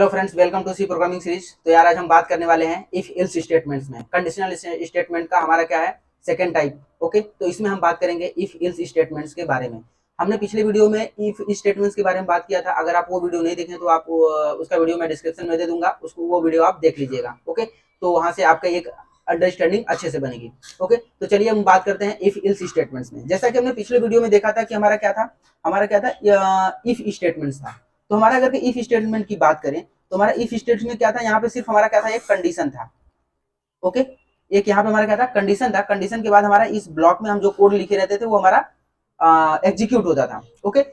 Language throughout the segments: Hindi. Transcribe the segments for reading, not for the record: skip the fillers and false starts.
Hello friends, welcome to C programming series. तो यार आज हम बात करने वाले हैं इफ इल्स स्टेटमेंट्स में। कंडीशनल स्टेटमेंट का हमारा क्या है, सेकंड टाइप। ओके, तो इसमें हम बात करेंगे इफ इल्स स्टेटमेंट्स के बारे में। हमने पिछले वीडियो में इफ स्टेटमेंट्स के बारे में बात किया था। अगर आप वो वीडियो नहीं देखें तो आप उसका वीडियो मैं डिस्क्रिप्शन में दे दूंगा, उसको वो वीडियो आप देख लीजिएगा। ओके, तो वहां से आपका एक अंडरस्टैंडिंग अच्छे से बनेगी। ओके, तो चलिए हम बात करते हैं इफ इल्स स्टेटमेंट्स में। जैसा कि हमने पिछले वीडियो में देखा था कि हमारा क्या था इफ स्टेटमेंट्स था। तो हमारा अगर इफ स्टेटमेंट की बात करें तो हमारा इफ स्टेटमेंट में क्या था, यहाँ पे सिर्फ हमारा क्या था, एक कंडीशन था। ओके, एक यहाँ पे हमारा क्या था, कंडीशन था। कंडीशन के बाद हमारा इस ब्लॉक में हम जो कोड लिखे रहते थे वो हमारा एग्जीक्यूट होता था। ओके,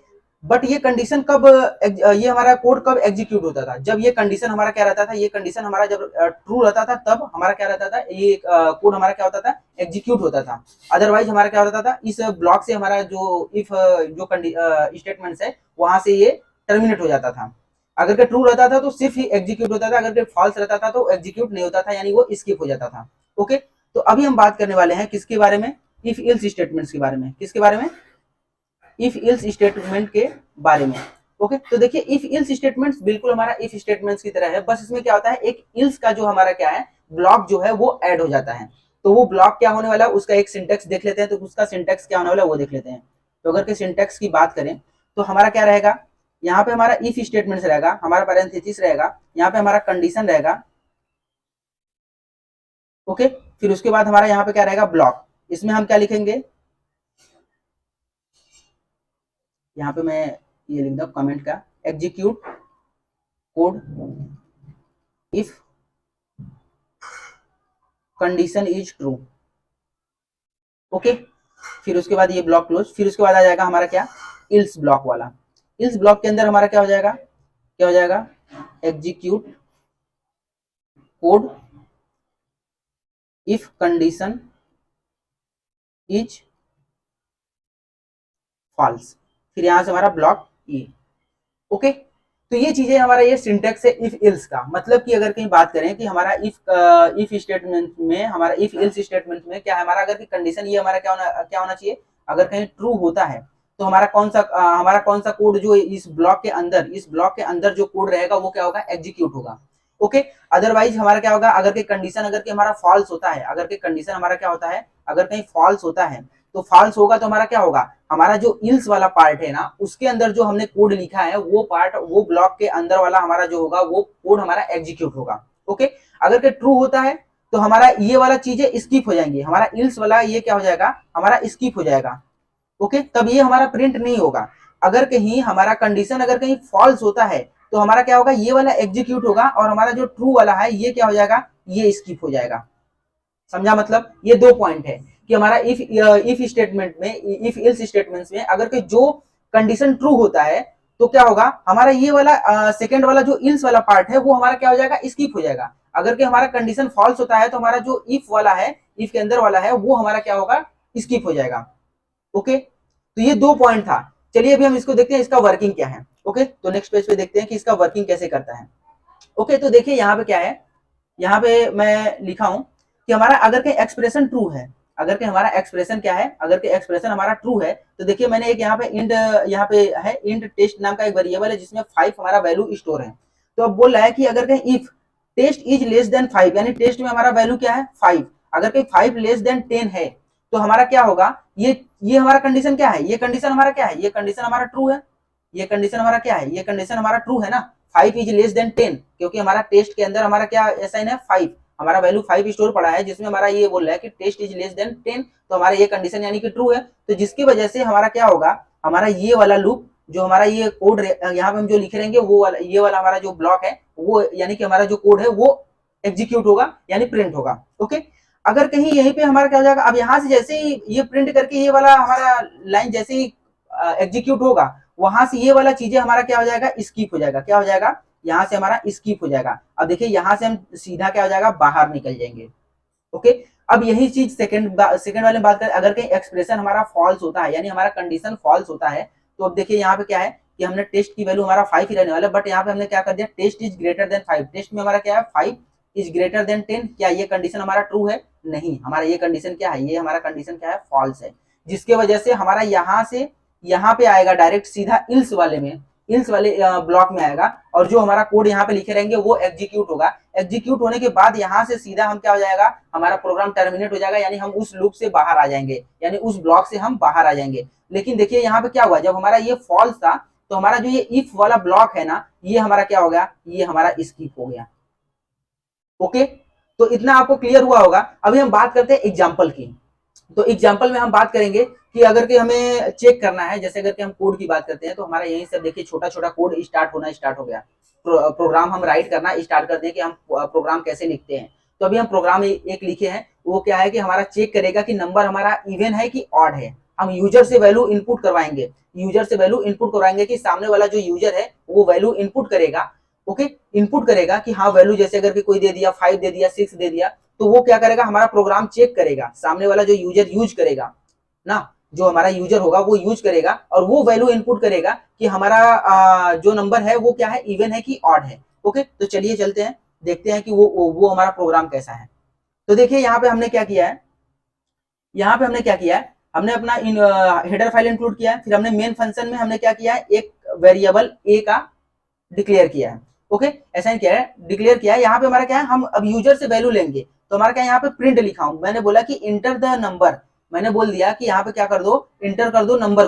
बट ये कंडीशन कब ये हमारा कोड कब एग्जीक्यूट होता था, जब ये कंडीशन हमारा क्या रहता था, ये कंडीशन हमारा जब ट्रू रहता था तब हमारा क्या रहता था, ये कोड हमारा क्या होता था, एग्जीक्यूट होता था। अदरवाइज हमारा क्या होता था, इस ब्लॉक से हमारा जो इफ जो स्टेटमेंट्स है वहां से ये टर्मिनेट हो जाता था। अगर के ट्रू रहता था तो सिर्फ ही एग्जीक्यूट होता था, अगर के फॉल्स रहता था तो एग्जीक्यूट नहीं होता था, यानी वो स्किप हो जाता था। ओके, तो अभी हम बात करने वाले हैं किसके बारे में, इफ इल्स स्टेटमेंट्स के बारे में। किसके बारे में, इफ इल्स स्टेटमेंट के बारे में। ओके, तो देखिए इफ इल्स स्टेटमेंट्स बिल्कुल हमारा इफ स्टेटमेंट्स की तरह है, बस इसमें क्या होता है, एक इल्स का जो हमारा क्या है ब्लॉक जो है वो ऐड हो जाता है। तो वो ब्लॉक क्या होने वाला है, उसका एक सिंटेक्स देख लेते हैं। तो उसका सिंटेक्स क्या होने वाला है वो देख लेते हैं। तो अगर के सिंटेक्स की बात करें तो हमारा क्या रहेगा, यहाँ पे हमारा इफ स्टेटमेंट्स रहेगा, हमारा पैरेंथेसिस रहेगा, यहाँ पे हमारा कंडीशन रहेगा। ओके, फिर उसके बाद हमारा यहाँ पे क्या रहेगा, ब्लॉक। इसमें हम क्या लिखेंगे, यहाँ पे मैं ये लिख दूं कमेंट का, execute code if condition is true. Okay, फिर उसके बाद ये ब्लॉक क्लोज। फिर उसके बाद आ जाएगा हमारा क्या, इल्स ब्लॉक वाला। इल्स ब्लॉक के अंदर हमारा क्या हो जाएगा, execute code if condition is false. फिर यहां से हमारा ब्लॉक ई। ओके, तो ये चीजें हमारा ये सिंटेक्स है इफ इल्स का। मतलब कि अगर कहीं बात करें कि हमारा इफ स्टेटमेंट में, हमारा इफ इल्स स्टेटमेंट में क्या है, हमारा अगर कंडीशन ये हमारा क्या होना चाहिए, अगर कहीं ट्रू होता है तो हमारा कौन सा कोड जो इस ब्लॉक के अंदर जो कोड रहेगा वो क्या होगा, एग्जीक्यूट होगा। ओके, अदरवाइज हमारा क्या होगा, अगर के कंडीशन अगर के हमारा फॉल्स होता है, अगर के कंडीशन हमारा क्या होता है, अगर कहीं फॉल्स होता है तो फॉल्स होगा तो हमारा क्या होगा, हमारा जो इल्स वाला पार्ट है ना, उसके अंदर जो हमने कोड लिखा है वो पार्ट, वो ब्लॉक के अंदर वाला हमारा जो होगा वो कोड हमारा एग्जीक्यूट होगा। ओके, अगर के ट्रू होता है तो हमारा ये वाला चीजें स्किप हो जाएंगी, हमारा इल्स वाला ये क्या हो जाएगा, हमारा स्किप हो जाएगा। ओके, तब ये हमारा प्रिंट नहीं होगा। अगर कहीं हमारा कंडीशन अगर कहीं फॉल्स होता है तो हमारा क्या होगा, ये वाला एग्जीक्यूट होगा, और हमारा जो ट्रू वाला है ये क्या हो जाएगा, ये स्किप हो जाएगा। समझा, मतलब ये दो पॉइंट है कि हमारा इफ स्टेटमेंट में, इफ इल्स स्टेटमेंट्स में अगर कोई जो कंडीशन ट्रू होता है तो क्या होगा, हमारा ये वाला सेकंड वाला जो इल्स वाला पार्ट है वो हमारा क्या हो जाएगा, स्किप हो जाएगा। अगर कि हमारा कंडीशन फॉल्स होता है तो हमारा जो इफ वाला है, इफ के अंदर वाला है, वो हमारा क्या होगा, स्किप हो जाएगा। ओके, तो ये दो पॉइंट था। चलिए अभी हम इसको देखते हैं इसका वर्किंग क्या है। ओके, तो नेक्स्ट पेज पे देखते हैं कि इसका वर्किंग कैसे करता है। ओके, तो देखिए यहाँ पे क्या है, यहाँ पे मैं लिखा हूं कि हमारा अगर के एक्सप्रेशन ट्रू है, अगर के हमारा एक्सप्रेशन क्या है, अगर के एक्सप्रेशन हमारा ट्रू है तो देखिए मैंने एक यहाँ पे इंट, यहाँ पे है इंट टेस्ट नाम का एक वेरिएबल है जिसमें 5 हमारा वैल्यू स्टोर है। तो अब बोल रहा है कि अगर कहीं if test is less than 5, यानी टेस्ट में हमारा वैल्यू क्या है, 5, अगर कहीं 5 लेस देन 10 है तो हमारा क्या होगा, ये हमारा कंडीशन क्या है, ये कंडीशन हमारा क्या है, ये कंडीशन हमारा ट्रू है। ये कंडीशन हमारा क्या है, ये कंडीशन हमारा ट्रू है ना, 5 इज लेस देन 10, क्योंकि हमारा टेस्ट के अंदर हमारा क्या असाइन है, 5, हमारा वैल्यू 5 स्टोर पड़ा है जिसमें हमारा ये बोल रहा है कि टेस्ट इज लेस देन 10, तो हमारा ये कंडीशन यानी कि ट्रू है। तो जिसकी वजह से हमारा क्या होगा, हमारा ये वाला लूप जो हमारा ये कोड यहाँ पे हम जो लिखे रहेंगे वो वाला, ये वाला हमारा जो ब्लॉक है वो, यानी कि हमारा जो कोड है वो एग्जीक्यूट होगा, यानी प्रिंट होगा। ओके, अगर कहीं यहीं पे हमारा क्या हो जाएगा, अब यहाँ से जैसे ही ये प्रिंट करके ये वाला हमारा लाइन जैसे ही एग्जीक्यूट होगा, वहां से ये वाला चीजें हमारा क्या हो जाएगा, स्किप हो जाएगा। क्या हो जाएगा, यहाँ से हमारा स्किप हो जाएगा। अब देखिए यहाँ से हम सीधा क्या हो जाएगा, बाहर निकल जाएंगे। ओके, अब यही चीज सेकंड वाले में बात करें, अगर कहीं एक्सप्रेशन हमारा फॉल्स होता है, यानी हमारा कंडीशन फॉल्स होता है, तो अब देखिए यहाँ पे क्या है कि हमने टेस्ट की वैल्यू हमारा 5 ही रहने वाला है, बट यहाँ पे हमने क्या कर दिया, test is greater than 5, test में हमारा क्या है, 5 इज ग्रेटर देन 10। क्या ये कंडीशन हमारा ट्रू है, नहीं, हमारा ये कंडीशन क्या है, ये हमारा कंडीशन क्या है, फॉल्स है। जिसके वजह से हमारा यहाँ से यहाँ पे आएगा डायरेक्ट सीधा इल्स वाले में, इल्स वाले ब्लॉक में आएगा और जो हमारा कोड यहाँ पे लिखे रहेंगे वो एग्जीक्यूट होगा। एग्जीक्यूट होने के बाद यहाँ से सीधा हम क्या हो जाएगा, हमारा प्रोग्राम टर्मिनेट हो जाएगा, यानी हम उस लूप से बाहर आ जाएंगे, यानी उस ब्लॉक से हम बाहर आ जाएंगे। लेकिन देखिए यहाँ पे क्या हुआ, जब हमारा ये फॉल्स था तो हमारा जो ये इफ वाला ब्लॉक है ना, ये हमारा क्या हो गया, ये हमारा स्किप हो गया। ओके, तो इतना आपको क्लियर हुआ होगा। अभी हम बात करते हैं एग्जाम्पल की। तो एग्जाम्पल में हम बात करेंगे कि अगर कि हमें चेक करना है, जैसे अगर कि हम कोड की बात करते हैं तो हमारा यहीं से देखिए छोटा छोटा कोड स्टार्ट हो गया। प्रोग्राम हम राइट करना स्टार्ट कर दें कि हम प्रोग्राम कैसे लिखते हैं। तो अभी हम प्रोग्राम एक लिखे हैं, वो क्या है कि हमारा चेक करेगा कि नंबर हमारा इवन है कि ऑड है। हम यूजर से वैल्यू इनपुट करवाएंगे, यूजर से वैल्यू इनपुट करवाएंगे कि सामने वाला जो यूजर है वो वैल्यू इनपुट करेगा। ओके, इनपुट करेगा कि हाँ वैल्यू जैसे अगर कोई दे दिया 5 दे दिया 6 दे दिया, तो वो क्या करेगा, हमारा प्रोग्राम चेक करेगा, सामने वाला जो यूजर यूज करेगा ना, जो हमारा यूजर होगा वो यूज करेगा और वो वैल्यू इनपुट करेगा कि हमारा जो नंबर है वो क्या है, इवन है कि ऑड है। ओके, तो चलिए चलते हैं, देखते हैं कि वो हमारा प्रोग्राम कैसा है। तो देखिए यहाँ पे हमने क्या किया है, यहाँ पे हमने क्या किया है, हमने अपना हेडर फाइल इंक्लूड किया है, फिर हमने मेन फंक्शन में हमने क्या किया है, एक वेरिएबल ए का डिक्लेयर किया है। ओके, असाइन किया है, डिक्लेयर किया है। यहाँ पे हमारा क्या है, हम अब यूजर से वैल्यू लेंगे, तो हमारा क्या है, यहाँ पे प्रिंट लिखा हूं, मैंने बोला कि इंटर द नंबर, मैंने बोल दिया कि यहाँ पे क्या कर दो, इंटर कर दो नंबर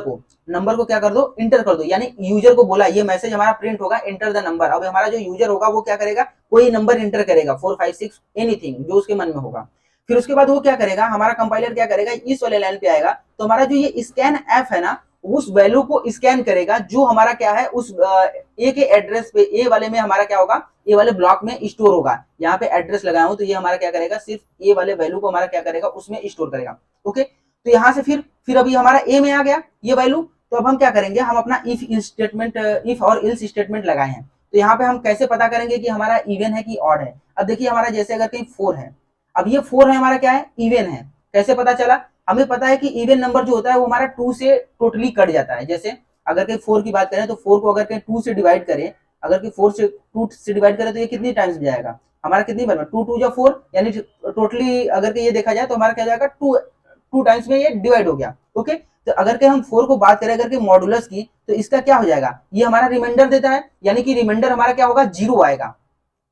को क्या कर दो, इंटर कर दो, यानी यूजर को बोला ये मैसेज हमारा प्रिंट होगा, इंटर द नंबर। अब हमारा जो यूजर होगा वो क्या करेगा, कोई नंबर इंटर करेगा 4 5 6 एनीथिंग जो उसके मन में होगा। फिर उसके बाद वो क्या करेगा, हमारा कंपाइलर क्या करेगा, इस वाले लाइन पे आएगा, तो हमारा जो ये स्कैन एफ है ना, उस वैल्यू को स्कैन करेगा जो हमारा क्या है उस ए के एड्रेस पे, ए वाले में हमारा क्या होगा, ए वाले ब्लॉक में स्टोर होगा। यहाँ पे एड्रेस लगाया हूं तो ये हमारा क्या करेगा, सिर्फ ए वाले वैल्यू को हमारा क्या करेगा, उसमें स्टोर करेगा। ओके, तो यहाँ से फिर अभी हमारा ए में आ गया ये वैल्यू, तो अब हम क्या करेंगे, हम अपना इफ स्टेटमेंट, इफ और इल्स स्टेटमेंट लगाए हैं। तो यहाँ पे हम कैसे पता करेंगे कि हमारा इवन है कि ऑड है। अब देखिए हमारा जैसे अगर कहीं 4 है, अब ये 4 है हमारा क्या है, इवन है। कैसे पता चला, हमें पता है कि इवन नंबर जो होता है वो हमारा 2 से टोटली कट जाता है। जैसे अगर कहीं 4 की बात करें तो 4 को अगर कहीं 2 से डिवाइड करें, अगर कि 4 से 2 से डिवाइड करें तो ये कितनी टाइम्स जाएगा, हमारा कितनी बार, 2 2 या 4, यानी टोटली अगर कि ये देखा जाए तो हमारा क्या जाएगा, 2 टाइम्स में ये डिवाइड हो गया। ओके, तो अगर कि हम 4 को बात करें अगर कि मॉडुलस की, तो इसका क्या हो जाएगा, ये हमारा रिमाइंडर देता है, यानी कि रिमाइंडर हमारा क्या होगा, 0 आएगा।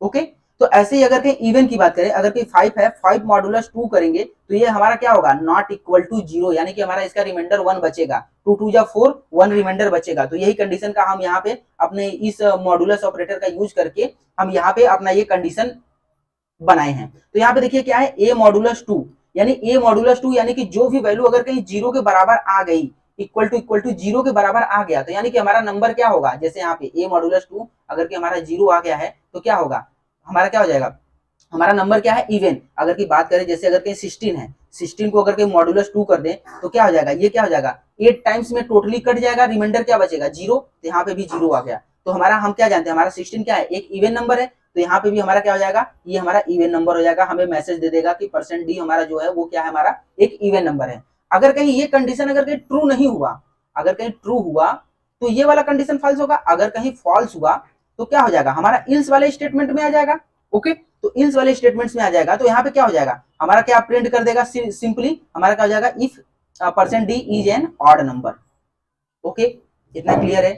ओके, तो ऐसे ही अगर कहीं इवन की बात करें, अगर कहीं 5 है, 5 मॉडुलस 2 करेंगे तो ये हमारा क्या होगा, नॉट इक्वल टू 0, यानी कि हमारा इसका रिमाइंडर 1 बचेगा। 2 2 या 4, 1 रिमाइंडर बचेगा। तो यही कंडीशन का हम यहाँ पे अपने इस मॉडुलस ऑपरेटर का यूज करके हम यहाँ पे अपना ये कंडीशन बनाए हैं। तो यहाँ पे देखिए क्या है, ए मॉडुलस 2, यानी ए मॉडुलस 2 यानी कि जो भी वैल्यू अगर कहीं 0 के बराबर आ गई, इक्वल टू 0 के बराबर आ गया, तो यानी कि हमारा नंबर क्या होगा, जैसे यहाँ पे ए मॉडुलस 2 अगर कि हमारा 0 आ गया है तो क्या होगा, हमारा क्या हो जाएगा, हमारा नंबर क्या है, इवन। अगर की बात करें जैसे अगर कहीं 16 है, 16 को अगर कहीं मॉडुलस 2 कर दें तो क्या हो जाएगा, ये क्या हो जाएगा, 8 टाइम्स में टोटली कट जाएगा, रिमाइंडर क्या बचेगा, 0। तो यहाँ पे भी 0 आ गया। तो हमारा हम क्या जानते हैं, हमारा 16 क्या है, एक इवन नंबर है। तो यहाँ पे भी हमारा क्या हो जाएगा, ये हमारा इवन नंबर हो जाएगा। हमें मैसेज दे देगा कि %d हमारा जो है वो क्या है, हमारा एक इवन नंबर है। अगर कहीं ये कंडीशन अगर कहीं ट्रू नहीं हुआ, अगर कहीं ट्रू हुआ तो ये वाला कंडीशन फॉल्स होगा। अगर कहीं फॉल्स हुआ तो क्या हो जाएगा, हमारा इल्स वाले स्टेटमेंट में आ जाएगा। ओके, तो इल्स वाले स्टेटमेंट्स में आ जाएगा। तो यहाँ पे क्या हो जाएगा, हमारा क्या प्रिंट कर देगा, सिंपली हमारा क्या हो जाएगा, if %d is an odd number. Okay, इतना क्लियर है।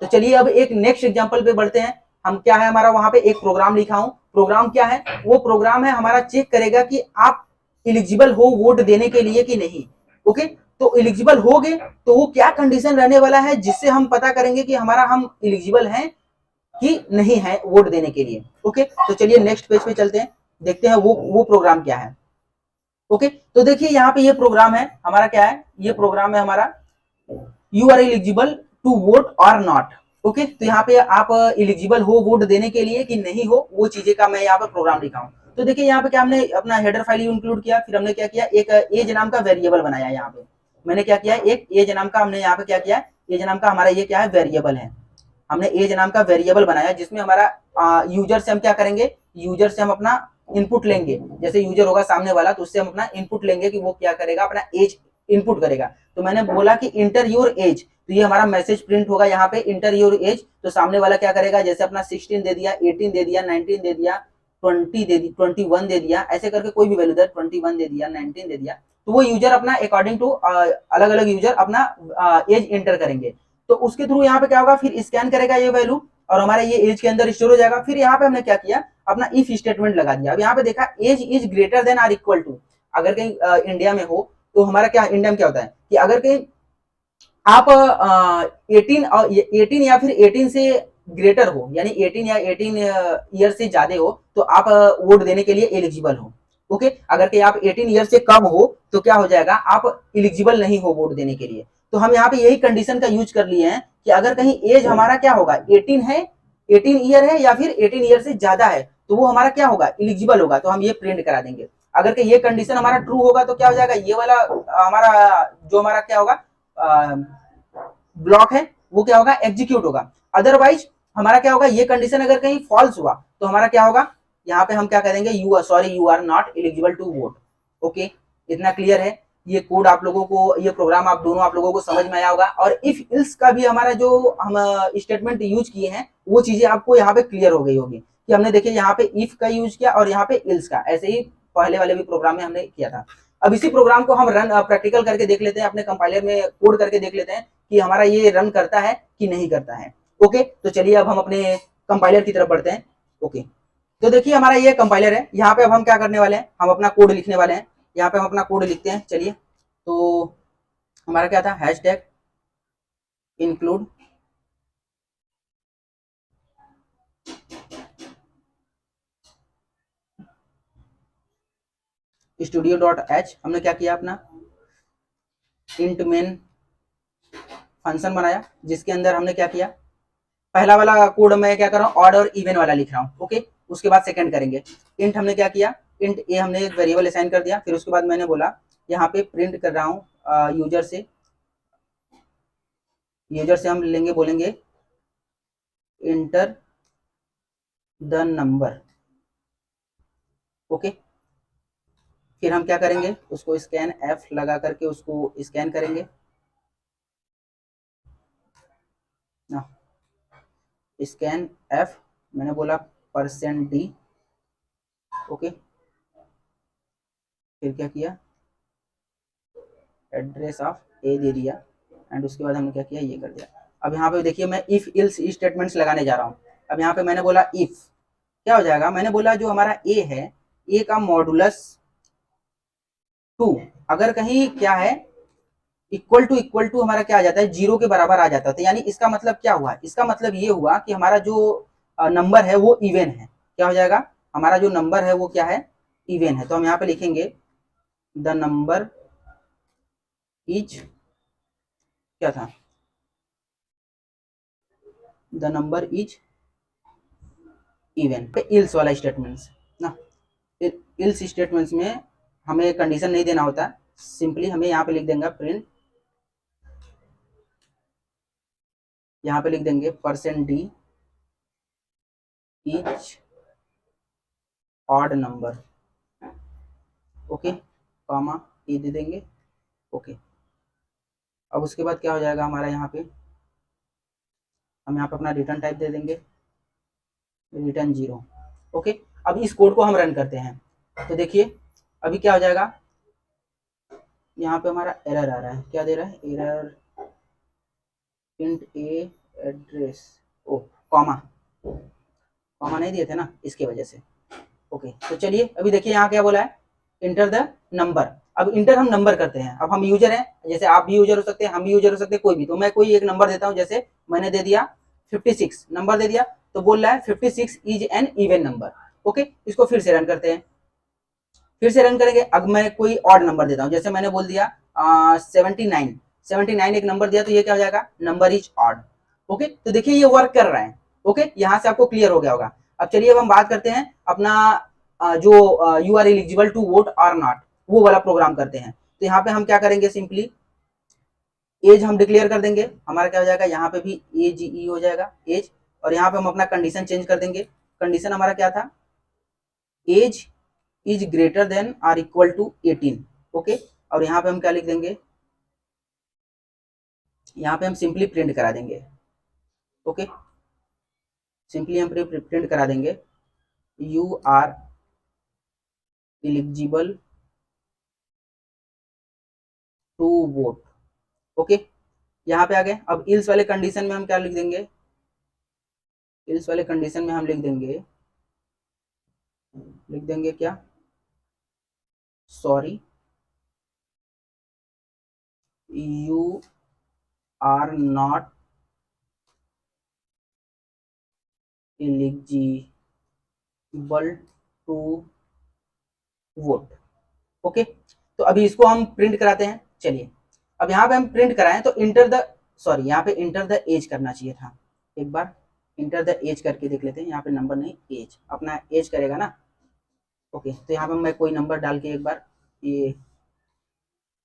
तो चलिए अब एक नेक्स्ट एग्जांपल पे बढ़ते हैं। हम क्या है, हमारा वहां पे एक प्रोग्राम लिखा हूं। प्रोग्राम क्या है, वो प्रोग्राम है हमारा चेक करेगा कि आप एलिजिबल हो वोट देने के लिए कि नहीं। ओके, तो एलिजिबल हो गए तो वो क्या कंडीशन रहने वाला है जिससे हम पता करेंगे कि हमारा हम एलिजिबल हैं कि नहीं है वोट देने के लिए। ओके, तो चलिए नेक्स्ट पेज पे चलते हैं, देखते हैं वो प्रोग्राम क्या है। ओके, तो देखिए यहाँ पे ये प्रोग्राम है हमारा, क्या है ये प्रोग्राम है हमारा, you are eligible to vote or not. Okay, तो यहाँ पे आप एलिजिबल हो वोट देने के लिए कि नहीं हो, वो चीजें का मैं यहाँ पे प्रोग्राम लिखा हूँ। तो देखिए यहाँ पे क्या हमने अपना हेडर फाइल इंक्लूड किया, फिर हमने क्या किया, एक एज नाम का वेरिएबल बनाया। यहाँ पे मैंने क्या किया, एक एज नाम का हमने यहाँ पे क्या किया, एज नाम का हमारा ये क्या है, वेरिएबल है। हमने एज नाम का वेरिएबल बनाया जिसमें हमारा यूजर से हम क्या करेंगे, यूजर से हम अपना इनपुट लेंगे। जैसे यूजर होगा सामने वाला तो उससे हम अपना इनपुट लेंगे कि वो क्या करेगा, अपना एज इनपुट करेगा। तो मैंने बोला कि इंटर योर एज, तो ये हमारा मैसेज प्रिंट होगा यहाँ पे, इंटर योर एज। तो सामने वाला क्या करेगा, जैसे अपना 16 दे दिया, 18 दे दिया, 19 दे दिया, 20 दे दी, 21 दे दिया, ऐसे करके कोई भी वैल्यू दे, 21 दे दिया, 19 दे दिया। तो वो यूजर अपना अकॉर्डिंग टू अलग अलग यूजर अपना एज एंटर करेंगे। तो उसके थ्रू यहाँ पे क्या होगा, फिर स्कैन करेगा ये वैल्यू और हमारा ये एज के अंदर स्टोर हो जाएगा। फिर यहाँ पे हमने क्या किया, अपना इफ स्टेटमेंट लगा दिया। अब यहाँ पे देखा age is greater than or equal to, अगर कहीं इंडिया में हो तो हमारा क्या, इंडिया में क्या होता है कि अगर कहीं आप 18 और 18 या फिर 18 से ग्रेटर हो, यानी 18 या 18 ईयर से ज्यादा हो, तो आप वोट देने के लिए एलिजिबल हो। ओके, अगर कहीं आप 18 ईयर से कम हो तो क्या हो जाएगा, आप एलिजिबल नहीं हो वोट देने के लिए। तो हम यहाँ पे यही कंडीशन का यूज कर लिए हैं कि अगर कहीं एज हमारा क्या होगा, 18 है, 18 ईयर है या फिर 18 ईयर से ज्यादा है, तो वो हमारा क्या होगा, एलिजिबल होगा। तो हम ये प्रिंट करा देंगे। अगर कि ये कंडीशन हमारा ट्रू होगा तो क्या हो जाएगा, ये वाला हमारा जो हमारा क्या होगा ब्लॉक है वो क्या होगा, एग्जीक्यूट होगा। अदरवाइज हमारा क्या होगा, ये कंडीशन अगर कहीं फॉल्स हुआ तो हमारा क्या होगा, यहाँ पे हम क्या करेंगे, you are not eligible to vote. Okay, इतना क्लियर है। ये कोड आप लोगों को, ये प्रोग्राम आप दोनों आप लोगों को समझ में आया होगा। और इफ इल्स का भी हमारा जो हम स्टेटमेंट यूज किए हैं वो चीजें आपको यहाँ पे क्लियर हो गई होगी कि हमने देखिए यहाँ पे इफ का यूज किया और यहाँ पे इल्स का, ऐसे ही पहले वाले भी प्रोग्राम में हमने किया था। अब इसी प्रोग्राम को हम रन प्रैक्टिकल करके देख लेते हैं, अपने कंपाइलर में कोड करके देख लेते हैं कि हमारा ये रन करता है कि नहीं करता है। ओके, तो चलिए अब हम अपने कंपाइलर की तरफ बढ़ते हैं। ओके, तो देखिए हमारा ये कंपाइलर है। यहाँ पे अब हम क्या करने वाले हैं, हम अपना कोड लिखने वाले हैं। यहाँ पे हम अपना कोड लिखते हैं। चलिए, तो हमारा क्या था, hash tag include studio dot H. हमने क्या किया, अपना इंट मेन फंक्शन बनाया जिसके अंदर हमने क्या किया, पहला वाला कोड मैं क्या कर रहा हूँ, ऑड और इवन वाला लिख रहा हूँ। ओके, उसके बाद सेकंड करेंगे। इंट हमने क्या किया, इंट ए हमने एक वेरिएबल असाइन कर दिया। फिर उसके बाद मैंने बोला यहाँ पे प्रिंट कर रहा हूँ यूजर से हम लेंगे, बोलेंगे इंटर द नंबर। ओके, फिर हम क्या करेंगे, उसको स्कैन एफ लगा करके उसको स्कैन करेंगे ना, स्कैन एफ, मैंने बोला %d। ओके, फिर क्या किया, एड्रेस ऑफ ए दे दिया एंड उसके बाद हमने क्या किया, ये कर दिया। अब यहाँ पे देखिए मैं इफ इल्स स्टेटमेंट्स लगाने जा रहा हूँ। अब यहाँ पे मैंने बोला इफ, क्या हो जाएगा, मैंने बोला जो हमारा ए है, ए का मॉडुलस 2 अगर कहीं क्या है, इक्वल टू हमारा क्या आ जाता है, 0 के बराबर आ जाता है। तो यानी इसका मतलब क्या हुआ, इसका मतलब ये हुआ कि हमारा जो नंबर है वो इवन है। क्या हो जाएगा, हमारा जो नंबर है वो क्या है, इवन है। तो हम यहाँ पे लिखेंगे द नंबर इज, क्या था, the number is even. Ills वाला स्टेटमेंट्स ना, इल्स स्टेटमेंट्स में हमें कंडीशन नहीं देना होता, सिंपली हमें यहाँ पे लिख देंगे प्रिंट, यहाँ पे लिख देंगे %d is odd number. Okay, comma A दे देंगे। ओके, अब उसके बाद क्या हो जाएगा हमारा, यहाँ पे हम यहाँ पे अपना रिटर्न टाइप दे देंगे, रिटर्न 0। ओके, अब इस कोड को हम रन करते हैं। तो देखिए अभी क्या हो जाएगा, यहाँ पे हमारा एरर आ रहा है। क्या दे रहा है, एरर इंट ए एड्रेस, ओ कॉमा, कॉमा नहीं दिए थे ना, इसके वजह से। ओके, तो चलिए अभी देखिए यहाँ क्या बोला है, इंटर द नंबर। अब इंटर हम नंबर करते हैं। अब हम यूजर हैं, जैसे आप भी यूजर हो सकते हैं, हम भी यूजर हो सकते हैं, कोई भी। तो मैं कोई एक नंबर देता हूँ, जैसे मैंने दे दिया 56 नंबर दे दिया। तो बोल रहा है 56 is an even number. Okay, इसको फिर से रन करते हैं। फिर से रन करेंगे। अब मैं कोई ऑड नंबर देता हूँ, जैसे मैंने बोल दिया 79 एक नंबर दिया, तो ये क्या हो जाएगा, नंबर इज ऑड। ओके, तो देखिए ये वर्क कर रहा है। ओके, यहाँ से आपको क्लियर हो गया होगा। अब चलिए अब हम बात करते हैं अपना जो you are eligible to vote or not, वो वाला प्रोग्राम करते हैं। तो यहाँ पे हम क्या करेंगे, सिंपली एज हम डिक्लेयर कर देंगे। हमारा क्या हो जाएगा, यहाँ पे भी एज ई हो जाएगा, एज। और यहाँ पे हम अपना कंडीशन चेंज कर देंगे। कंडीशन हमारा क्या था, age is greater than or equal to 18। Okay, और यहाँ पे हम क्या लिख देंगे, यहाँ पे हम सिंपली प्रिंट करा देंगे। ओके, सिंपली हम प्रिंट करा देंगे you are eligible to vote. Okay, यहाँ पे आ गए। अब इल्स वाले कंडीशन में हम क्या लिख देंगे, इल्स वाले कंडीशन में हम लिख देंगे क्या, sorry you are not eligible to vote. Okay, तो अभी इसको हम प्रिंट कराते हैं। चलिए अब यहाँ पे हम प्रिंट कराएं तो इंटर द, सॉरी यहाँ पे इंटर द एज करना चाहिए था। एक बार इंटर द एज करके देख लेते हैं। यहाँ पे नंबर नहीं, एज, अपना एज करेगा ना। ओके, तो यहाँ पे मैं कोई नंबर डाल के एक बार ये,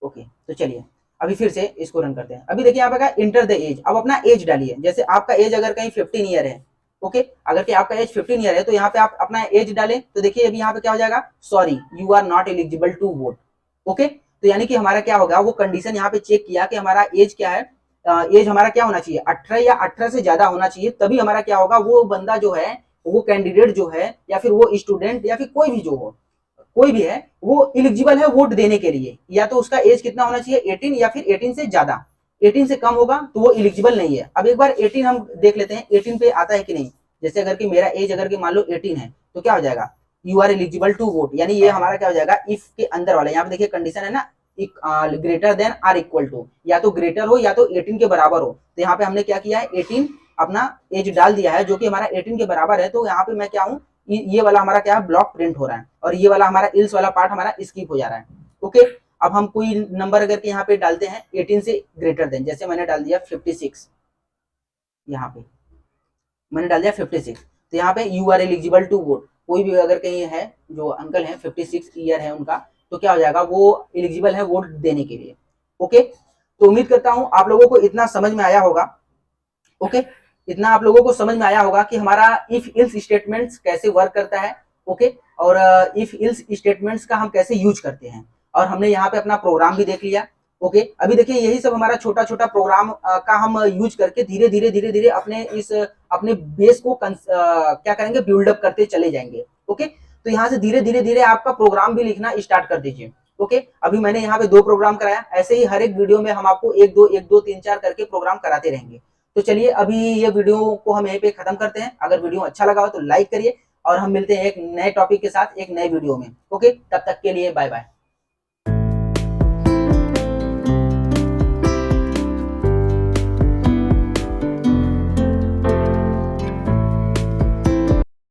ओके, तो चलिए अभी फिर से इसको रन करते हैं। अभी देखिए यहाँ पे इंटर द एज, अब अपना एज डालिए। जैसे आपका एज अगर कहीं 15 ईयर है, ओके, अगर कि आपका एज 15 ईयर है तो यहाँ पे आप अपना एज डालें। तो देखिए अभी यहाँ पे क्या हो जाएगा, sorry you are not eligible to vote. Okay, तो यानी कि हमारा क्या होगा, वो कंडीशन यहाँ पे चेक किया कि हमारा एज क्या है, एज हमारा क्या होना चाहिए, 18 या 18 से ज्यादा होना चाहिए, तभी हमारा क्या होगा, वो बंदा जो है, वो कैंडिडेट जो है, या फिर वो स्टूडेंट, या फिर कोई भी जो हो, कोई भी है, वो इलिजिबल है वोट देने के लिए। या तो उसका एज कितना होना चाहिए, 18, या फिर 18 से ज्यादा। 18 से कम होगा तो वो इलिजिबल नहीं है। अब एक बार 18 हम देख लेते हैं 18 पे आता है कि नहीं। जैसे अगर कि मेरा एज अगर कि मान लो 18 है तो क्या हो जाएगा, you are eligible to vote, यानी ये हमारा क्या हो जाएगा, इफ के अंदर वाला। यहाँ पे देखिए कंडीशन है ना, greater than or equal to, या तो ग्रेटर हो या तो 18 के बराबर हो। तो यहाँ पे हमने क्या किया है, 18 अपना एज डाल दिया है जो कि हमारा 18 के बराबर है। तो यहाँ पे मैं क्या हूँ, ये वाला हमारा क्या है, ब्लॉक प्रिंट हो रहा है, और ये वाला हमारा इल्स वाला पार्ट हमारा स्किप हो जा रहा है। ओके, अब हम कोई नंबर अगर यहाँ पे डालते हैं 18 से ग्रेटर देन, जैसे मैंने डाल दिया 56, यहाँ पे मैंने डाल दिया 56, तो यहाँ पे you are eligible to vote. कोई भी अगर कहीं है जो अंकल है 56 ईयर है उनका, तो क्या हो जाएगा, वो एलिजिबल है वोट देने के लिए। ओके, तो उम्मीद करता हूं आप लोगों को इतना समझ में आया होगा। ओके, इतना आप लोगों को समझ में आया होगा कि हमारा इफ इल्स स्टेटमेंट्स कैसे वर्क करता है। ओके, और इफ इल्स स्टेटमेंट्स का हम कैसे यूज करते हैं, और हमने यहाँ पे अपना प्रोग्राम भी देख लिया। ओके, अभी देखिए यही सब हमारा छोटा छोटा प्रोग्राम का हम यूज करके धीरे धीरे अपने इस अपने बेस को क्या करेंगे, बिल्डअप करते चले जाएंगे। ओके, तो यहाँ से धीरे धीरे आपका प्रोग्राम भी लिखना स्टार्ट कर दीजिए। ओके, अभी मैंने यहाँ पे 2 प्रोग्राम कराया, ऐसे ही हर एक वीडियो में हम आपको 1 2 3 4 करके प्रोग्राम कराते रहेंगे। तो चलिए अभी ये वीडियो को हम यहीं पे खत्म करते हैं। अगर वीडियो अच्छा लगा हो तो लाइक करिए, और हम मिलते हैं एक नए टॉपिक के साथ एक नए वीडियो में। ओके, तब तक के लिए बाय बाय।